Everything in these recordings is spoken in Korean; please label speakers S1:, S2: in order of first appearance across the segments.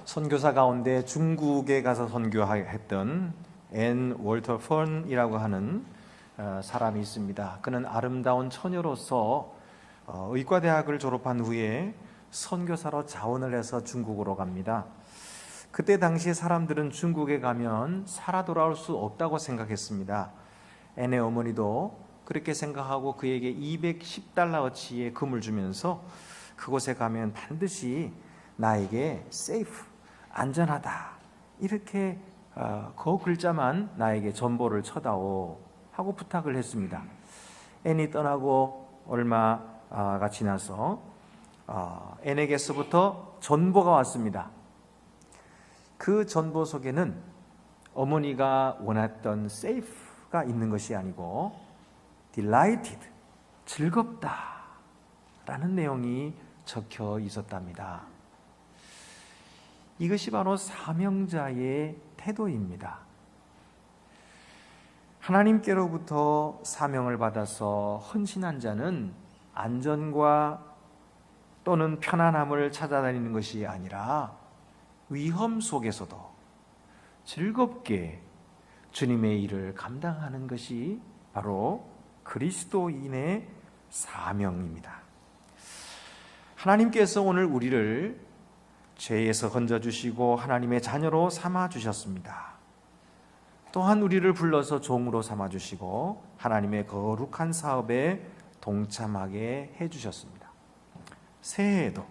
S1: 선교사 가운데 중국에 가서 선교했던 앤 월터 펀이라고 하는 사람이 있습니다. 그는 아름다운 처녀로서 의과대학을 졸업한 후에 선교사로 자원을 해서 중국으로 갑니다. 그때 당시에 사람들은 중국에 가면 살아 돌아올 수 없다고 생각했습니다. 앤의 어머니도 그렇게 생각하고 그에게 210달러어치의 금을 주면서 그곳에 가면 반드시 나에게 세이프, 안전하다, 이렇게 그 글자만 나에게 전보를 쳐다오 하고 부탁을 했습니다. 앤이 떠나고 얼마가 지나서 앤에게서부터 전보가 왔습니다. 그 전보 속에는 어머니가 원했던 safe가 있는 것이 아니고 delighted, 즐겁다 라는 내용이 적혀 있었답니다. 이것이 바로 사명자의 태도입니다. 하나님께로부터 사명을 받아서 헌신한 자는 안전과 또는 편안함을 찾아다니는 것이 아니라 위험 속에서도 즐겁게 주님의 일을 감당하는 것이 바로 그리스도인의 사명입니다. 하나님께서 오늘 우리를 죄에서 건져주시고 하나님의 자녀로 삼아주셨습니다. 또한 우리를 불러서 종으로 삼아주시고 하나님의 거룩한 사업에 동참하게 해주셨습니다. 새해에도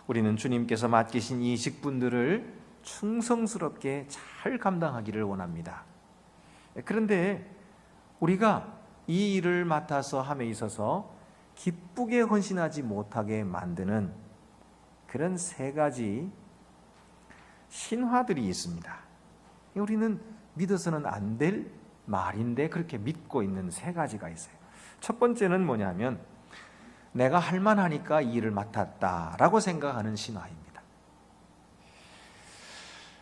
S1: 우리는 주님께서 맡기신 이 직분들을 충성스럽게 잘 감당하기를 원합니다. 그런데 우리가 이 일을 맡아서 함에 있어서 기쁘게 헌신하지 못하게 만드는 그런 세 가지 신화들이 있습니다. 우리는 믿어서는 안 될 말인데 그렇게 믿고 있는 세 가지가 있어요. 첫 번째는 뭐냐면 내가 할만하니까 이 일을 맡았다라고 생각하는 신화입니다.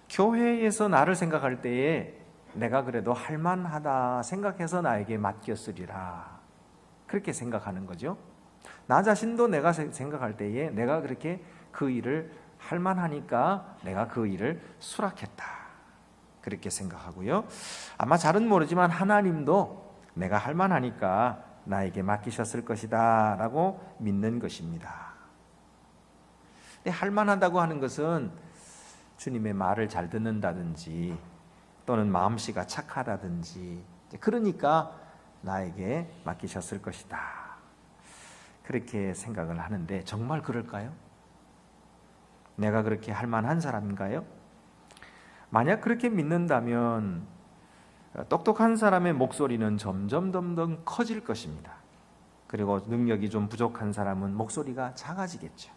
S1: 교회에서 나를 생각할 때에 내가 그래도 할만하다 생각해서 나에게 맡겼으리라 그렇게 생각하는 거죠. 나 자신도 내가 생각할 때에 내가 그렇게 그 일을 할만하니까 내가 그 일을 수락했다 그렇게 생각하고요. 아마 잘은 모르지만 하나님도 내가 할만하니까 나에게 맡기셨을 것이다 라고 믿는 것입니다. 근데 할만하다고 하는 것은 주님의 말을 잘 듣는다든지 또는 마음씨가 착하다든지 그러니까 나에게 맡기셨을 것이다 그렇게 생각을 하는데 정말 그럴까요? 내가 그렇게 할만한 사람인가요? 만약 그렇게 믿는다면 똑똑한 사람의 목소리는 점점 커질 것입니다. 그리고 능력이 좀 부족한 사람은 목소리가 작아지겠죠.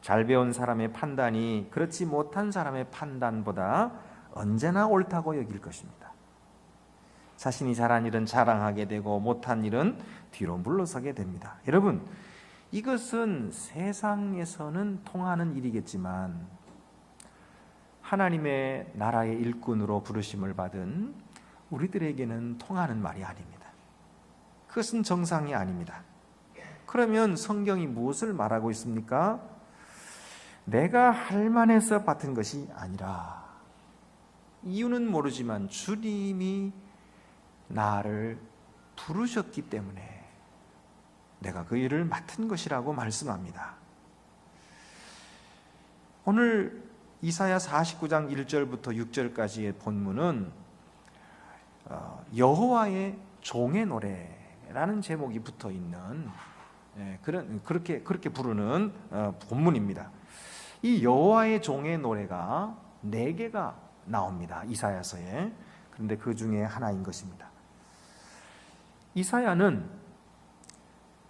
S1: 잘 배운 사람의 판단이 그렇지 못한 사람의 판단보다 언제나 옳다고 여길 것입니다. 자신이 잘한 일은 자랑하게 되고 못한 일은 뒤로 물러서게 됩니다. 여러분, 이것은 세상에서는 통하는 일이겠지만 하나님의 나라의 일꾼으로 부르심을 받은 우리들에게는 통하는 말이 아닙니다. 그것은 정상이 아닙니다. 그러면 성경이 무엇을 말하고 있습니까? 내가 할만해서 받은 것이 아니라 이유는 모르지만 주님이 나를 부르셨기 때문에 내가 그 일을 맡은 것이라고 말씀합니다. 오늘 이사야 49장 1절부터 6절까지의 본문은 여호와의 종의 노래라는 제목이 붙어 있는 그렇게 부르는 본문입니다. 이 여호와의 종의 노래가 4개가 나옵니다. 이사야서에. 그런데 그 중에 하나인 것입니다. 이사야는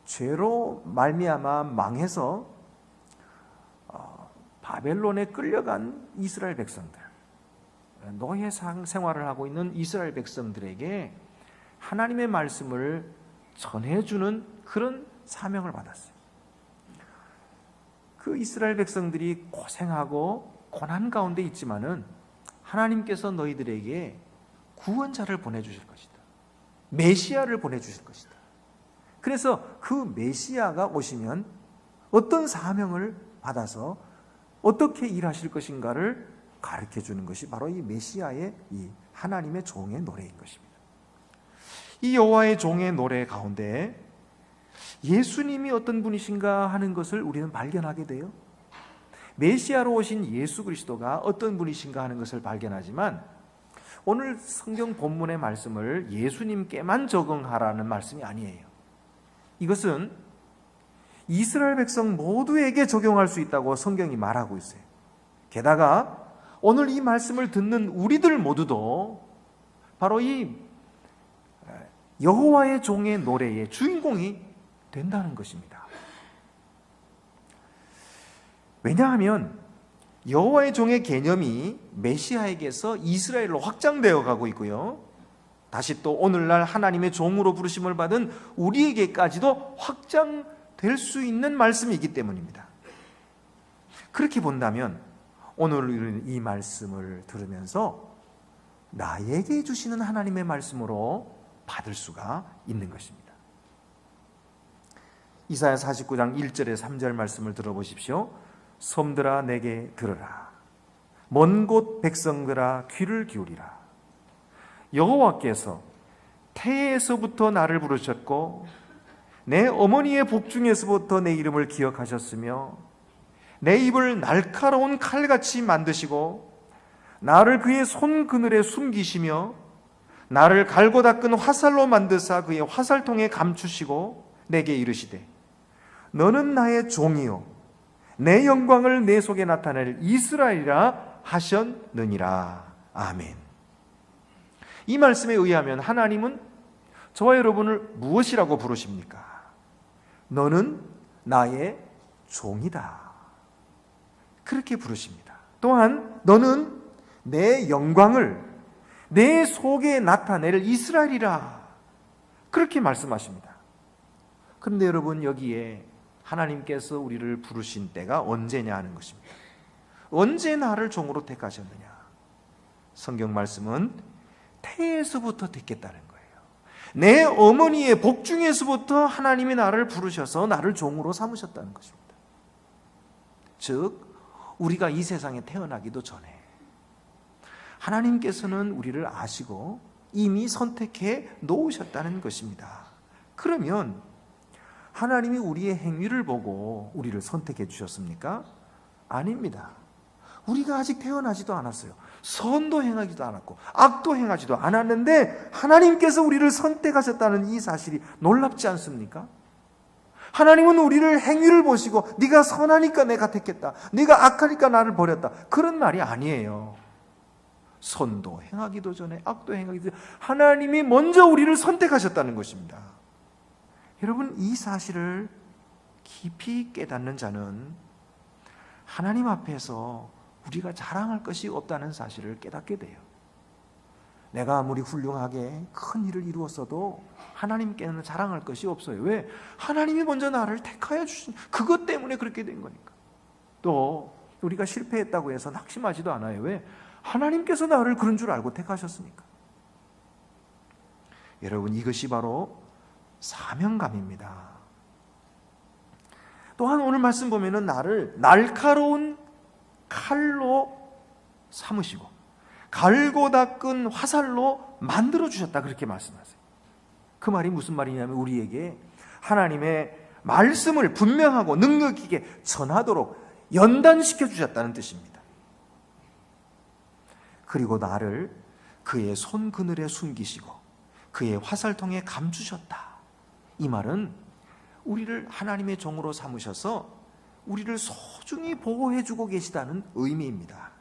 S1: 죄로 말미암아 망해서 바벨론에 끌려간 이스라엘 백성들, 노예 생활을 하고 있는 이스라엘 백성들에게 하나님의 말씀을 전해주는 그런 사명을 받았어요. 그 이스라엘 백성들이 고생하고 고난 가운데 있지만은 하나님께서 너희들에게 구원자를 보내주실 것이다. 메시아를 보내주실 것이다. 그래서 그 메시아가 오시면 어떤 사명을 받아서 어떻게 일하실 것인가를 가르쳐 주는 것이 바로 이 메시아의 이 하나님의 종의 노래인 것입니다. 이 여호와의 종의 노래 가운데 예수님이 어떤 분이신가 하는 것을 우리는 발견하게 돼요. 메시아로 오신 예수 그리스도가 어떤 분이신가 하는 것을 발견하지만 오늘 성경 본문의 말씀을 예수님께만 적용하라는 말씀이 아니에요. 이것은 이스라엘 백성 모두에게 적용할 수 있다고 성경이 말하고 있어요. 게다가 오늘 이 말씀을 듣는 우리들 모두도 바로 이 여호와의 종의 노래의 주인공이 된다는 것입니다. 왜냐하면 여호와의 종의 개념이 메시아에게서 이스라엘로 확장되어 가고 있고요. 다시 또 오늘날 하나님의 종으로 부르심을 받은 우리에게까지도 확장될 수 있는 말씀이기 때문입니다. 그렇게 본다면 오늘 우리는 이 말씀을 들으면서 나에게 주시는 하나님의 말씀으로 받을 수가 있는 것입니다. 이사야 49장 1절에 3절 말씀을 들어보십시오. 섬들아 내게 들으라. 먼 곳 백성들아 귀를 기울이라. 여호와께서 태에서부터 나를 부르셨고 내 어머니의 복중에서부터 내 이름을 기억하셨으며 내 입을 날카로운 칼같이 만드시고 나를 그의 손 그늘에 숨기시며 나를 갈고 닦은 화살로 만드사 그의 화살통에 감추시고 내게 이르시되 너는 나의 종이요 내 영광을 내 속에 나타낼 이스라엘이라 하셨느니라. 아멘. 이 말씀에 의하면 하나님은 저와 여러분을 무엇이라고 부르십니까? 너는 나의 종이다. 그렇게 부르십니다. 또한 너는 내 영광을 내 속에 나타낼 이스라엘이라. 그렇게 말씀하십니다. 그런데 여러분 여기에 하나님께서 우리를 부르신 때가 언제냐 하는 것입니다. 언제 나를 종으로 택하셨느냐? 성경 말씀은 태에서부터 택했다는 거예요. 내 어머니의 복중에서부터 하나님이 나를 부르셔서 나를 종으로 삼으셨다는 것입니다. 즉 우리가 이 세상에 태어나기도 전에 하나님께서는 우리를 아시고 이미 선택해 놓으셨다는 것입니다. 그러면 하나님이 우리의 행위를 보고 우리를 선택해 주셨습니까? 아닙니다. 우리가 아직 태어나지도 않았어요. 선도 행하지도 않았고 악도 행하지도 않았는데 하나님께서 우리를 선택하셨다는 이 사실이 놀랍지 않습니까? 하나님은 우리를 행위를 보시고 네가 선하니까 내가 택했다, 네가 악하니까 나를 버렸다, 그런 말이 아니에요. 선도 행하기도 전에 악도 행하기도 전에 하나님이 먼저 우리를 선택하셨다는 것입니다. 여러분 이 사실을 깊이 깨닫는 자는 하나님 앞에서 우리가 자랑할 것이 없다는 사실을 깨닫게 돼요. 내가 아무리 훌륭하게 큰 일을 이루었어도 하나님께는 자랑할 것이 없어요. 왜? 하나님이 먼저 나를 택하여 주신 그것 때문에 그렇게 된 거니까. 또 우리가 실패했다고 해서 낙심하지도 않아요. 왜? 하나님께서 나를 그런 줄 알고 택하셨으니까. 여러분 이것이 바로 사명감입니다. 또한 오늘 말씀 보면은 나를 날카로운 칼로 삼으시고 갈고 닦은 화살로 만들어 주셨다, 그렇게 말씀하세요. 그 말이 무슨 말이냐면 우리에게 하나님의 말씀을 분명하고 능력 있게 전하도록 연단시켜 주셨다는 뜻입니다. 그리고 나를 그의 손 그늘에 숨기시고 그의 화살통에 감추셨다. 이 말은 우리를 하나님의 종으로 삼으셔서 우리를 소중히 보호해주고 계시다는 의미입니다.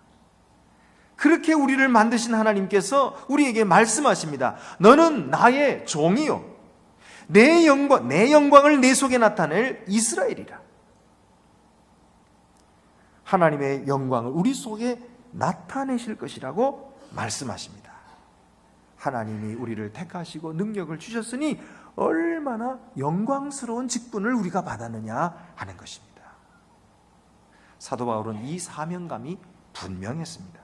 S1: 그렇게 우리를 만드신 하나님께서 우리에게 말씀하십니다. 너는 나의 종이요 내 영광을 내 속에 나타낼 이스라엘이라. 하나님의 영광을 우리 속에 나타내실 것이라고 말씀하십니다. 하나님이 우리를 택하시고 능력을 주셨으니 얼마나 영광스러운 직분을 우리가 받았느냐 하는 것입니다. 사도 바울은 이 사명감이 분명했습니다.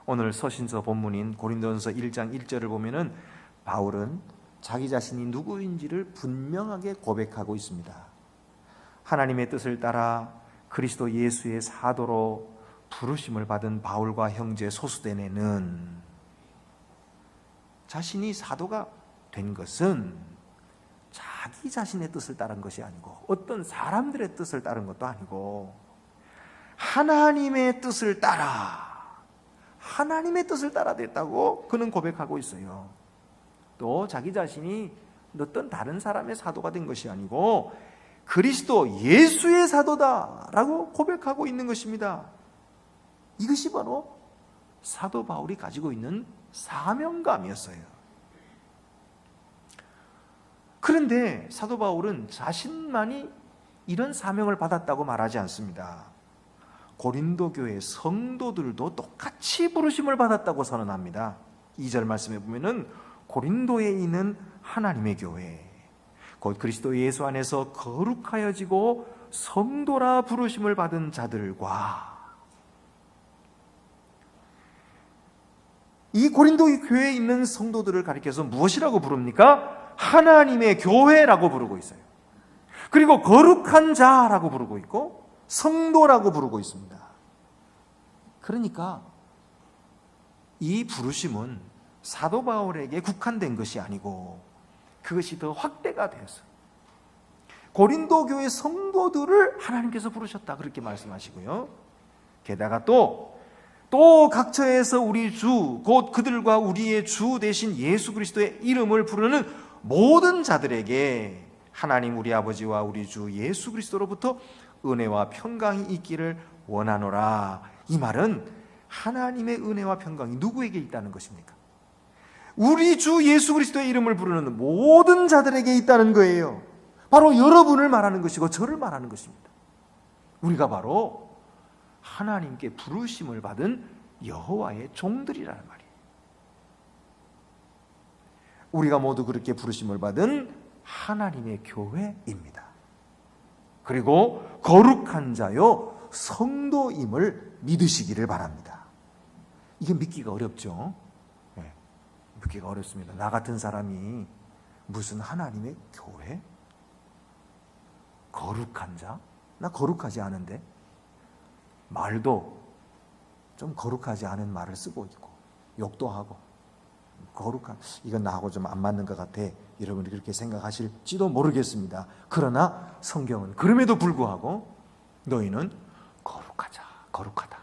S1: 오늘 서신서 본문인 고린도전서 1장 1절을 보면은 바울은 자기 자신이 누구인지를 분명하게 고백하고 있습니다. 하나님의 뜻을 따라 그리스도 예수의 사도로 부르심을 받은 바울과 형제 소수대네는 자신이 사도가 된 것은 자기 자신의 뜻을 따른 것이 아니고 어떤 사람들의 뜻을 따른 것도 아니고 하나님의 뜻을 따라 됐다고 그는 고백하고 있어요. 또 자기 자신이 어떤 다른 사람의 사도가 된 것이 아니고 그리스도 예수의 사도다라고 고백하고 있는 것입니다. 이것이 바로 사도 바울이 가지고 있는 사명감이었어요. 그런데 사도 바울은 자신만이 이런 사명을 받았다고 말하지 않습니다. 고린도 교회 성도들도 똑같이 부르심을 받았다고 선언합니다. 2절 말씀에 보면은 고린도에 있는 하나님의 교회, 곧 그리스도 예수 안에서 거룩하여지고 성도라 부르심을 받은 자들과 이 고린도 교회에 있는 성도들을 가리켜서 무엇이라고 부릅니까? 하나님의 교회라고 부르고 있어요. 그리고 거룩한 자라고 부르고 있고 성도라고 부르고 있습니다. 그러니까 이 부르심은 사도 바울에게 국한된 것이 아니고 그것이 더 확대가 되었어요. 고린도 교회 성도들을 하나님께서 부르셨다 그렇게 말씀하시고요. 게다가 또 각처에서 우리 주 곧 그들과 우리의 주 대신 예수 그리스도의 이름을 부르는 모든 자들에게 하나님 우리 아버지와 우리 주 예수 그리스도로부터 은혜와 평강이 있기를 원하노라. 이 말은 하나님의 은혜와 평강이 누구에게 있다는 것입니까? 우리 주 예수 그리스도의 이름을 부르는 모든 자들에게 있다는 거예요. 바로 여러분을 말하는 것이고 저를 말하는 것입니다. 우리가 바로 하나님께 부르심을 받은 여호와의 종들이라는 말이에요. 우리가 모두 그렇게 부르심을 받은 하나님의 교회입니다. 그리고 거룩한 자요 성도임을 믿으시기를 바랍니다. 이게 믿기가 어렵죠. 네, 믿기가 어렵습니다. 나 같은 사람이 무슨 하나님의 교회? 거룩한 자? 나 거룩하지 않은데? 말도 좀 거룩하지 않은 말을 쓰고 있고 욕도 하고 거룩한, 이건 나하고 좀 안 맞는 것 같아, 여러분이 그렇게 생각하실지도 모르겠습니다. 그러나 성경은 그럼에도 불구하고 너희는 거룩하다,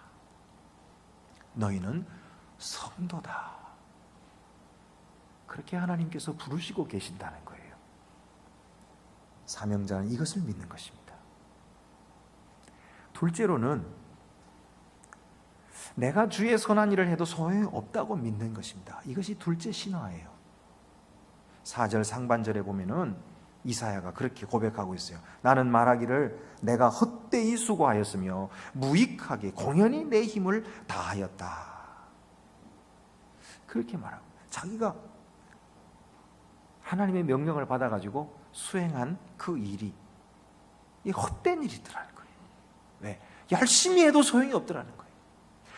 S1: 너희는 성도다, 그렇게 하나님께서 부르시고 계신다는 거예요. 사명자는 이것을 믿는 것입니다. 둘째로는 내가 주의 선한 일을 해도 소용이 없다고 믿는 것입니다. 이것이 둘째 신화예요. 4절 상반절에 보면은 이사야가 그렇게 고백하고 있어요. 나는 말하기를 내가 헛되이 수고하였으며 무익하게 공연히 내 힘을 다하였다. 그렇게 말하고 자기가 하나님의 명령을 받아가지고 수행한 그 일이 이 헛된 일이더라는 거예요. 왜? 열심히 해도 소용이 없더라는 거예요.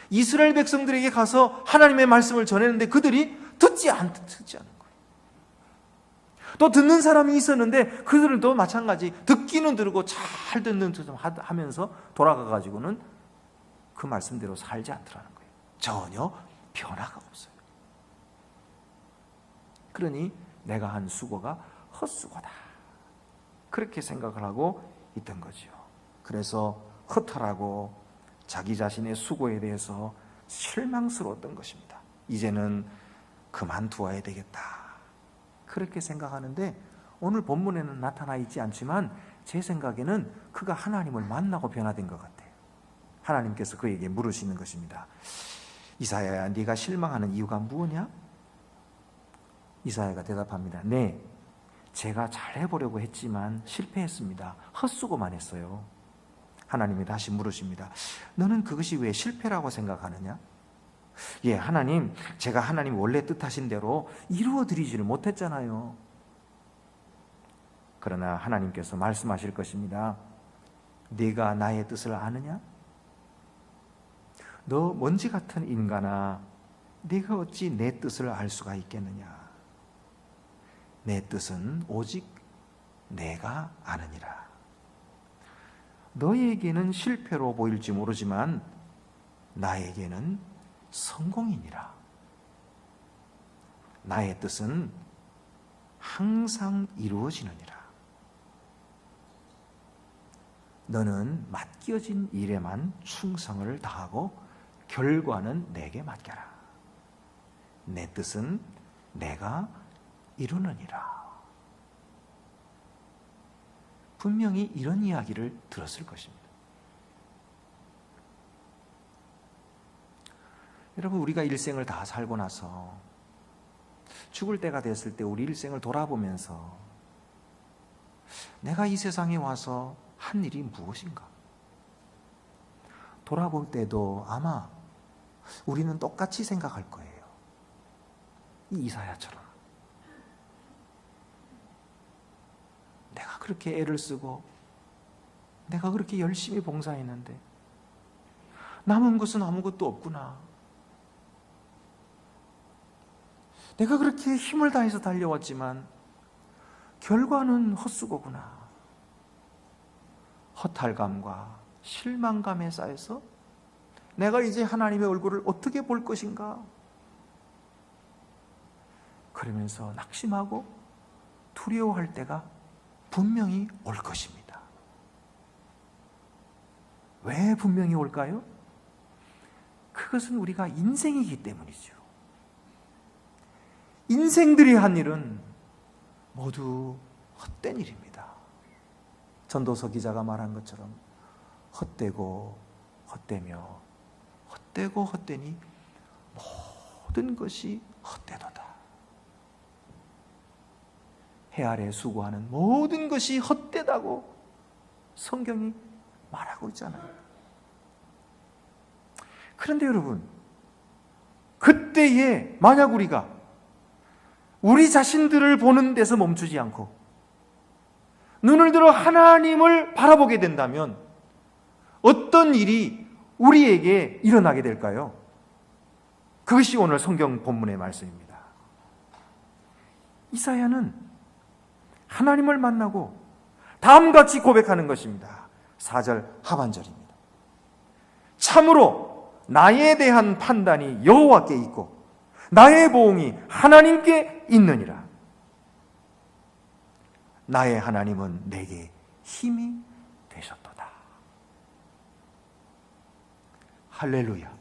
S1: 이스라엘 백성들에게 가서 하나님의 말씀을 전했는데 그들이 듣지 않는 거예요. 또 듣는 사람이 있었는데 그들은 또 마찬가지 듣기는 들고 잘 듣는 듯 하면서 돌아가가지고는 그 말씀대로 살지 않더라는 거예요. 전혀 변화가 없어요. 그러니 내가 한 수고가 헛수고다, 그렇게 생각을 하고 있던 거죠. 그래서 허탈하고 자기 자신의 수고에 대해서 실망스러웠던 것입니다. 이제는 그만두어야 되겠다, 그렇게 생각하는데 오늘 본문에는 나타나 있지 않지만 제 생각에는 그가 하나님을 만나고 변화된 것 같아요. 하나님께서 그에게 물으시는 것입니다. 이사야야, 네가 실망하는 이유가 무엇이냐? 이사야가 대답합니다. 네, 제가 잘해보려고 했지만 실패했습니다. 헛수고만 했어요. 하나님이 다시 물으십니다. 너는 그것이 왜 실패라고 생각하느냐? 예, 하나님, 제가 하나님 원래 뜻하신 대로 이루어드리지를 못했잖아요. 그러나 하나님께서 말씀하실 것입니다. 네가 나의 뜻을 아느냐? 너 먼지 같은 인간아, 네가 어찌 내 뜻을 알 수가 있겠느냐? 내 뜻은 오직 내가 아느니라. 너에게는 실패로 보일지 모르지만 나에게는 성공이니라. 나의 뜻은 항상 이루어지느니라. 너는 맡겨진 일에만 충성을 다하고 결과는 내게 맡겨라. 내 뜻은 내가 이루느니라. 분명히 이런 이야기를 들었을 것입니다. 여러분, 우리가 일생을 다 살고 나서 죽을 때가 됐을 때 우리 일생을 돌아보면서 내가 이 세상에 와서 한 일이 무엇인가? 돌아볼 때도 아마 우리는 똑같이 생각할 거예요. 이 이사야처럼. 내가 그렇게 애를 쓰고 내가 그렇게 열심히 봉사했는데 남은 것은 아무것도 없구나. 내가 그렇게 힘을 다해서 달려왔지만 결과는 헛수고구나. 허탈감과 실망감에 쌓여서 내가 이제 하나님의 얼굴을 어떻게 볼 것인가? 그러면서 낙심하고 두려워할 때가 분명히 올 것입니다. 왜 분명히 올까요? 그것은 우리가 인생이기 때문이죠. 인생들이 한 일은 모두 헛된 일입니다. 전도서 기자가 말한 것처럼 헛되고 헛되며 헛되고 헛되니 모든 것이 헛되도다. 해 아래 수고하는 모든 것이 헛되다고 성경이 말하고 있잖아요. 그런데 여러분, 그때에 만약 우리가 우리 자신들을 보는 데서 멈추지 않고 눈을 들어 하나님을 바라보게 된다면 어떤 일이 우리에게 일어나게 될까요? 그것이 오늘 성경 본문의 말씀입니다. 이사야는 하나님을 만나고 다음같이 고백하는 것입니다. 4절 하반절입니다. 참으로 나에 대한 판단이 여호와께 있고 나의 보응이 하나님께 있느니라. 나의 하나님은 내게 힘이 되셨도다. 할렐루야.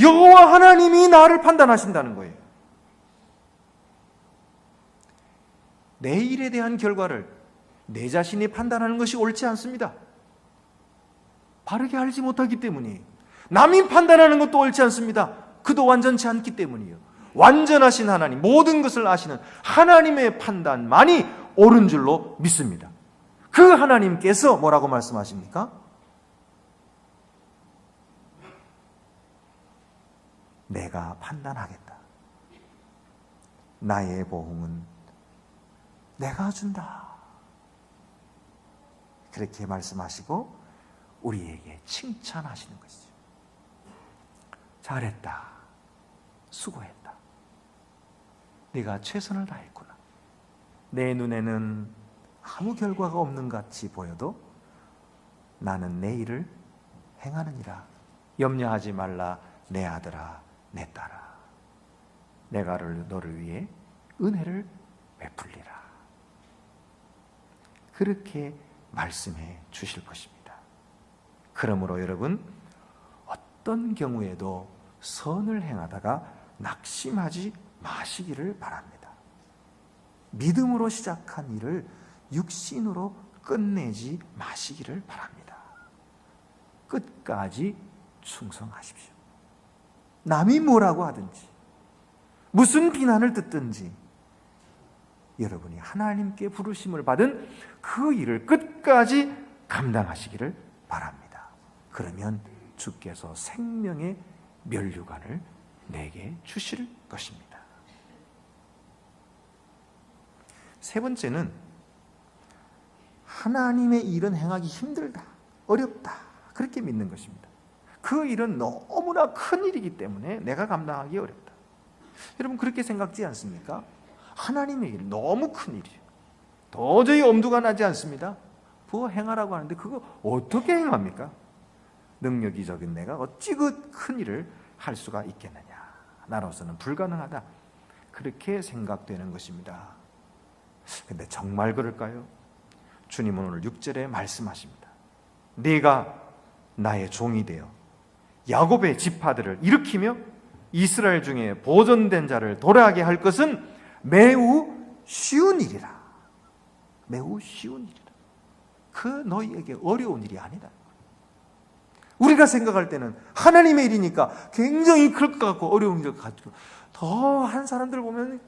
S1: 여호와 하나님이 나를 판단하신다는 거예요. 내 일에 대한 결과를 내 자신이 판단하는 것이 옳지 않습니다. 바르게 알지 못하기 때문이에요. 남이 판단하는 것도 옳지 않습니다. 그도 완전치 않기 때문이에요. 완전하신 하나님, 모든 것을 아시는 하나님의 판단만이 옳은 줄로 믿습니다. 그 하나님께서 뭐라고 말씀하십니까? 내가 판단하겠다. 나의 보응은 내가 준다. 그렇게 말씀하시고 우리에게 칭찬하시는 것이죠. 잘했다. 수고했다. 네가 최선을 다했구나. 내 눈에는 아무 결과가 없는 것 같이 보여도 나는 내 일을 행하느니라. 염려하지 말라 내 아들아 내 딸아. 내가 너를 위해 은혜를 베풀리라. 그렇게 말씀해 주실 것입니다. 그러므로 여러분, 어떤 경우에도 선을 행하다가 낙심하지 마시기를 바랍니다. 믿음으로 시작한 일을 육신으로 끝내지 마시기를 바랍니다. 끝까지 충성하십시오. 남이 뭐라고 하든지 무슨 비난을 듣든지 여러분이 하나님께 부르심을 받은 그 일을 끝까지 감당하시기를 바랍니다. 그러면 주께서 생명의 면류관을 내게 주실 것입니다. 세 번째는 하나님의 일은 행하기 힘들다, 어렵다, 그렇게 믿는 것입니다. 그 일은 너무나 큰 일이기 때문에 내가 감당하기 어렵다. 여러분 그렇게 생각지 않습니까? 하나님의 일 너무 큰 일이에요. 도저히 엄두가 나지 않습니다. 부어 행하라고 하는데 그거 어떻게 행합니까? 능력이 적인 내가 어찌 그 큰 일을 할 수가 있겠느냐. 나로서는 불가능하다. 그렇게 생각되는 것입니다. 근데 정말 그럴까요? 주님은 오늘 6절에 말씀하십니다. 네가 나의 종이 되어 야곱의 지파들을 일으키며 이스라엘 중에 보존된 자를 도래하게 할 것은 매우 쉬운 일이라. 매우 쉬운 일이라. 그 너희에게 어려운 일이 아니다. 우리가 생각할 때는 하나님의 일이니까 굉장히 클 것 같고 어려운 일을 가지고 더 한 사람들 보면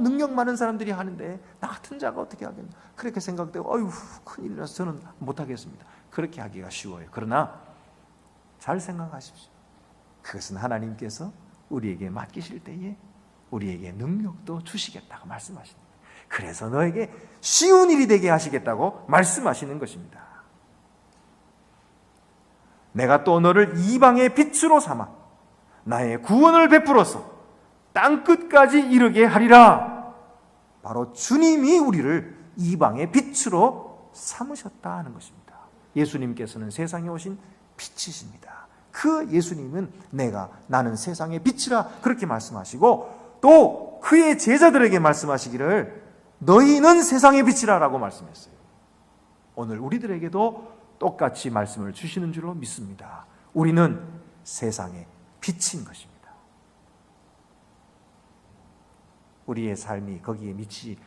S1: 능력 많은 사람들이 하는데 나 같은 자가 어떻게 하겠나. 그렇게 생각되고 어휴 큰일이라서 저는 못하겠습니다. 그렇게 하기가 쉬워요. 그러나 잘 생각하십시오. 그것은 하나님께서 우리에게 맡기실 때에 우리에게 능력도 주시겠다고 말씀하십니다. 그래서 너에게 쉬운 일이 되게 하시겠다고 말씀하시는 것입니다. 내가 또 너를 이방의 빛으로 삼아 나의 구원을 베풀어서 땅끝까지 이르게 하리라. 바로 주님이 우리를 이방의 빛으로 삼으셨다 하는 것입니다. 예수님께서는 세상에 오신 빛이십니다. 그 예수님은 나는 세상의 빛이라 그렇게 말씀하시고 또 그의 제자들에게 말씀하시기를 너희는 세상의 빛이라 라고 말씀했어요. 오늘 우리들에게도 똑같이 말씀을 주시는 줄로 믿습니다. 우리는 세상의 빛인 것입니다. 우리의 삶이 거기에 미치지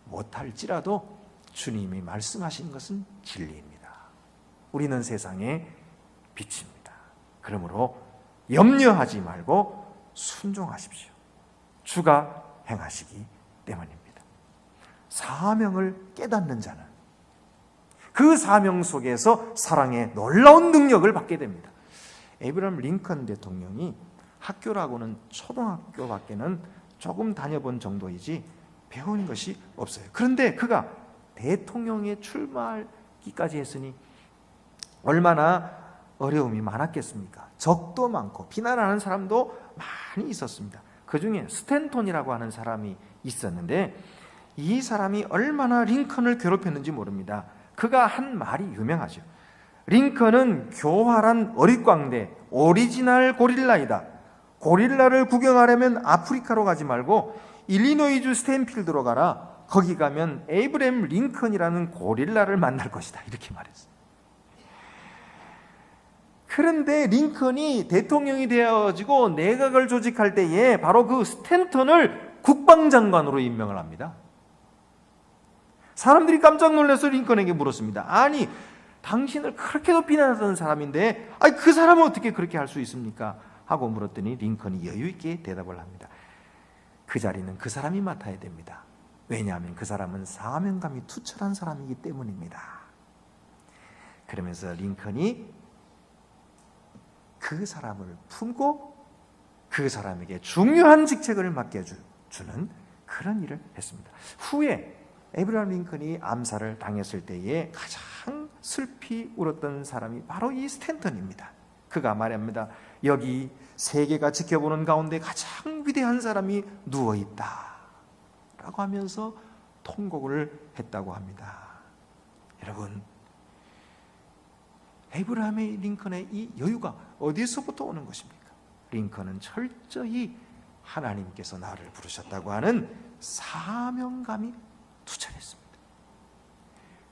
S1: 못할지라도 주님이 말씀하신 것은 진리입니다. 우리는 세상의 빛입니다. 그러므로 염려하지 말고 순종하십시오. 주가 행하시기 때문입니다. 사명을 깨닫는 자는 그 사명 속에서 사랑의 놀라운 능력을 받게 됩니다. 에이브러함 링컨 대통령이 학교라고는 초등학교밖에는 조금 다녀본 정도이지 배운 것이 없어요. 그런데 그가 대통령에 출마하기까지 했으니 얼마나 어려움이 많았겠습니까? 적도 많고 비난하는 사람도 많이 있었습니다. 그 중에 스탠톤이라고 하는 사람이 있었는데 이 사람이 얼마나 링컨을 괴롭혔는지 모릅니다. 그가 한 말이 유명하죠. 링컨은 교활한 어릿광대 오리지널 고릴라이다. 고릴라를 구경하려면 아프리카로 가지 말고 일리노이주 스탠필드로 가라. 거기 가면 에이브러함 링컨이라는 고릴라를 만날 것이다. 이렇게 말했어요. 그런데 링컨이 대통령이 되어지고 내각을 조직할 때에 바로 그 스탠턴을 국방장관으로 임명을 합니다. 사람들이 깜짝 놀라서 링컨에게 물었습니다. 아니, 당신을 그렇게도 비난하던 사람인데 그 사람은 어떻게 그렇게 할 수 있습니까? 하고 물었더니 링컨이 여유 있게 대답을 합니다. 그 자리는 그 사람이 맡아야 됩니다. 왜냐하면 그 사람은 사명감이 투철한 사람이기 때문입니다. 그러면서 링컨이 그 사람을 품고 그 사람에게 중요한 직책을 맡겨주는 그런 일을 했습니다. 후에 에이브러함 링컨이 암살을 당했을 때에 가장 슬피 울었던 사람이 바로 이 스탠턴입니다. 그가 말합니다. 여기 세계가 지켜보는 가운데 가장 위대한 사람이 누워있다 라고 하면서 통곡을 했다고 합니다. 여러분, 에이브러함 링컨의 이 여유가 어디서부터 오는 것입니까? 링컨은 철저히 하나님께서 나를 부르셨다고 하는 사명감이 투철했습니다.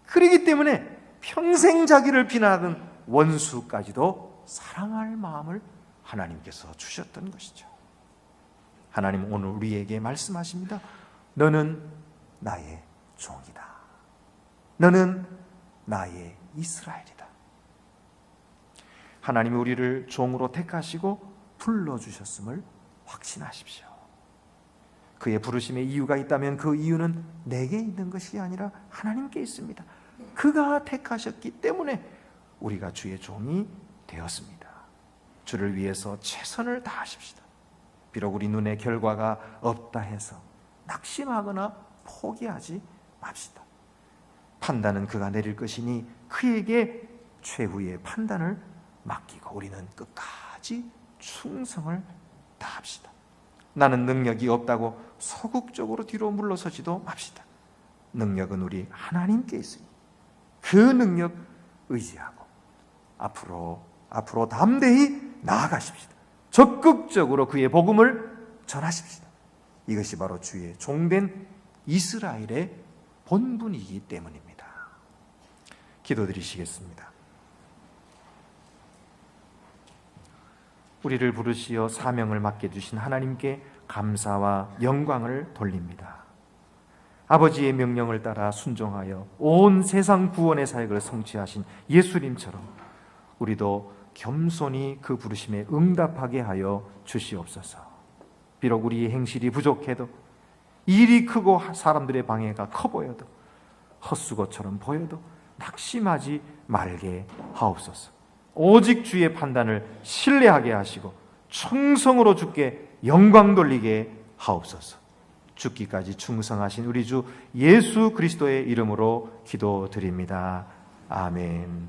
S1: 그렇기 때문에 평생 자기를 비난하던 원수까지도 사랑할 마음을 하나님께서 주셨던 것이죠. 하나님은 오늘 우리에게 말씀하십니다. 너는 나의 종이다. 너는 나의 이스라엘이다. 하나님이 우리를 종으로 택하시고 불러주셨음을 확신하십시오. 그의 부르심의 이유가 있다면 그 이유는 내게 있는 것이 아니라 하나님께 있습니다. 그가 택하셨기 때문에 우리가 주의 종이 되었습니다. 주를 위해서 최선을 다하십시다. 비록 우리 눈에 결과가 없다 해서 낙심하거나 포기하지 맙시다. 판단은 그가 내릴 것이니 그에게 최후의 판단을 맡기고 우리는 끝까지 충성을 다합시다. 나는 능력이 없다고 소극적으로 뒤로 물러서지도 맙시다. 능력은 우리 하나님께 있으니 그 능력 의지하고 앞으로 담대히 나아가십시다. 적극적으로 그의 복음을 전하십시다. 이것이 바로 주의 종된 이스라엘의 본분이기 때문입니다. 기도드리시겠습니다. 우리를 부르시어 사명을 맡겨주신 하나님께 감사와 영광을 돌립니다. 아버지의 명령을 따라 순종하여 온 세상 구원의 사역을 성취하신 예수님처럼 우리도 겸손히 그 부르심에 응답하게 하여 주시옵소서. 비록 우리의 행실이 부족해도, 일이 크고 사람들의 방해가 커 보여도, 헛수고처럼 보여도 낙심하지 말게 하옵소서. 오직 주의 판단을 신뢰하게 하시고 충성으로 주께 영광 돌리게 하옵소서. 죽기까지 충성하신 우리 주 예수 그리스도의 이름으로 기도드립니다. 아멘.